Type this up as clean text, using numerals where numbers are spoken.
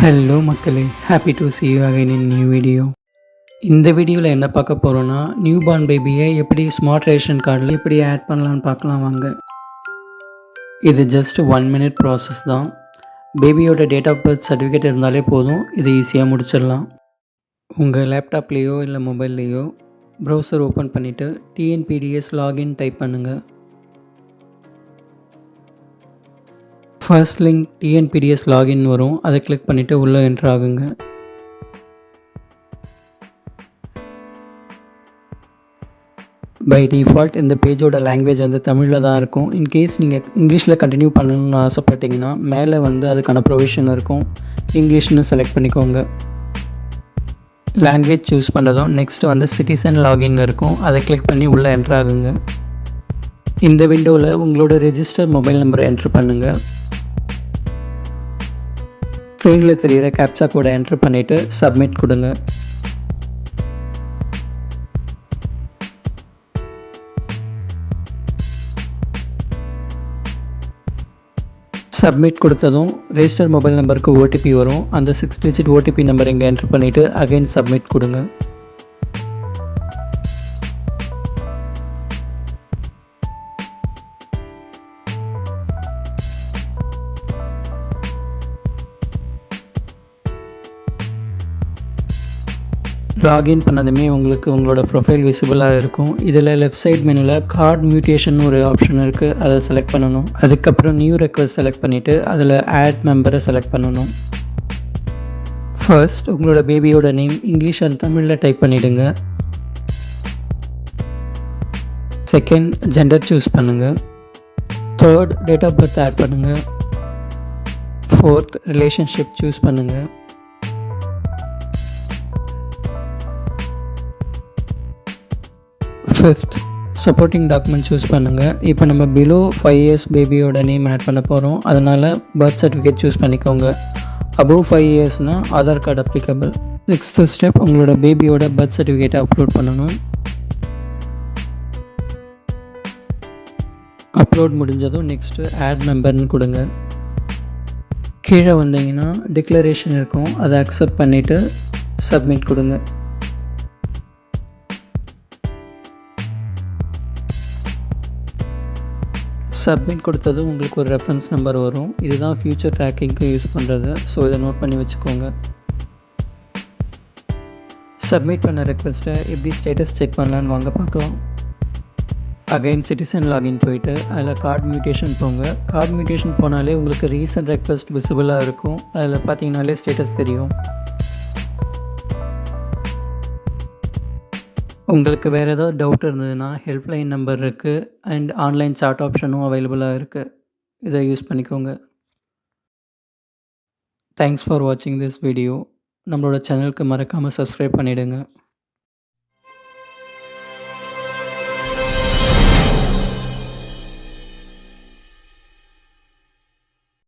Hello மக்களே, happy to see you again in new video. இந்த வீடியோவில் என்ன பார்க்க போகிறோன்னா, நியூ பார்ன் பேபியை எப்படி ஸ்மார்ட் ரேஷன் கார்டில் எப்படி ஆட் பண்ணலான்னு பார்க்கலாம் வாங்க. இது ஜஸ்ட் 1 minute ப்ராசஸ் தான். பேபியோட டேட் ஆஃப் பர்த் சர்டிஃபிகேட் இருந்தாலே போதும், இதை ஈஸியாக முடிச்சிடலாம். உங்கள் லேப்டாப்லேயோ இல்லை மொபைல்லையோ ப்ரௌசர் ஓப்பன் பண்ணிவிட்டு டிஎன்பிடிஎஸ் லாகின் டைப் பண்ணுங்கள். ஃபர்ஸ்ட் லிங்க் டிஎன்பிடிஎஸ் லாகின் வரும், அதை கிளிக் பண்ணிவிட்டு உள்ளே என்ட்ரு ஆகுங்க. பை டிஃபால்ட் இந்த பேஜோட லாங்குவேஜ் வந்து தமிழில் தான் இருக்கும். இன்கேஸ் நீங்கள் இங்கிலீஷில் கண்டினியூ பண்ணணும்னு ஆசைப்பட்டீங்கன்னா மேலே வந்து அதுக்கான ப்ரொவிஷன் இருக்கும், இங்கிலீஷ்னு செலக்ட் பண்ணிக்கோங்க. லாங்குவேஜ் சூஸ் பண்ணதும் நெக்ஸ்ட் வந்து சிட்டிசன் லாகின் இருக்கும், அதை கிளிக் பண்ணி உள்ளே என்ட்ரு ஆகுங்க. இந்த விண்டோவில் உங்களோட ரெஜிஸ்டர் மொபைல் நம்பரை என்ட்ரு பண்ணுங்கள். ஸ்க்ரீனில் தெரிகிற கேப்சா கோடை என்ட்ரு பண்ணிவிட்டு சப்மிட் கொடுங்க. சப்மிட் கொடுத்ததும் ரெஜிஸ்டர் மொபைல் நம்பருக்கு ஓடிபி வரும். அந்த 6 digit ஓடிபி நம்பர் இங்கே என்ட்ரு பண்ணிவிட்டு அகைன் சப்மிட் கொடுங்க. லாகின் பண்ணதுமே உங்களுக்கு உங்களோட ப்ரொஃபைல் விசிபிளாக இருக்கும். இதில் லெஃப்ட் சைட் மெனுவில் கார்டு மியூட்டேஷன் ஒரு ஆப்ஷன் இருக்குது, அதை செலக்ட் பண்ணணும். அதுக்கப்புறம் நியூ ரெக்வஸ்ட் செலக்ட் பண்ணிவிட்டு அதில் ஆட் மெம்பரை செலக்ட் பண்ணணும். ஃபர்ஸ்ட் உங்களோட பேபியோட நேம் இங்கிலீஷ் அண்ட் தமிழில் டைப் பண்ணிவிடுங்க. செகண்ட் ஜெண்டர் சூஸ் பண்ணுங்கள். Third date of birth add பண்ணுங்கள். ஃபோர்த் ரிலேஷன்ஷிப் சூஸ் பண்ணுங்கள். ஃபிஃப்த் சப்போர்ட்டிங் டாக்குமெண்ட் சூஸ் பண்ணுங்கள். இப்போ நம்ம பிலோ 5 years பேபியோட நேம் ஆட் பண்ண போகிறோம், அதனால் பர்த் சர்டிஃபிகேட் சூஸ் பண்ணிக்கோங்க. அபவ் 5 yearsனால் Aadhaar card applicable. 6th step உங்களோட பேபியோட பர்த் சர்டிஃபிகேட்டை அப்லோட் பண்ணணும். அப்லோட் முடிஞ்சதும் நெக்ஸ்ட்டு ஆட் மெம்பர்னு கொடுங்க. கீழே வந்தீங்கன்னா டிக்ளரேஷன் இருக்கும், அதை அக்செப்ட் பண்ணிவிட்டு சப்மிட் கொடுங்க. சப்மிட் கொடுத்ததும் உங்களுக்கு ஒரு ரெஃபரன்ஸ் நம்பர் வரும். இதுதான் ஃப்யூச்சர் ட்ராக்கிங்க்கு யூஸ் பண்ணுறது, ஸோ இதை நோட் பண்ணி வச்சுக்கோங்க. சப்மிட் பண்ண ரெக்வெஸ்ட்டை எப்படி ஸ்டேட்டஸ் செக் பண்ணலான்னு வாங்க பார்க்கலாம். அகைன் சிட்டிசன் லாகின் போயிட்டு அதில் கார்டு மியூட்டேஷன் போங்க. கார்டு மியூட்டேஷன் போனாலே உங்களுக்கு ரீசன்ட் ரெக்வெஸ்ட் விசிபிளாக இருக்கும், அதில் பார்த்தீங்கனாலே ஸ்டேட்டஸ் தெரியும். உங்களுக்கு வேறு ஏதாவது டவுட் இருந்ததுன்னா ஹெல்ப்லைன் நம்பர் இருக்குது அண்ட் ஆன்லைன் சாட் ஆப்ஷனும் அவைலபிளாக இருக்குது, இதை யூஸ் பண்ணிக்கோங்க. தேங்க்ஸ் ஃபார் வாட்சிங் திஸ் வீடியோ. நம்மளோட சேனலுக்கு மறக்காமல் சப்ஸ்கிரைப் பண்ணிவிடுங்க.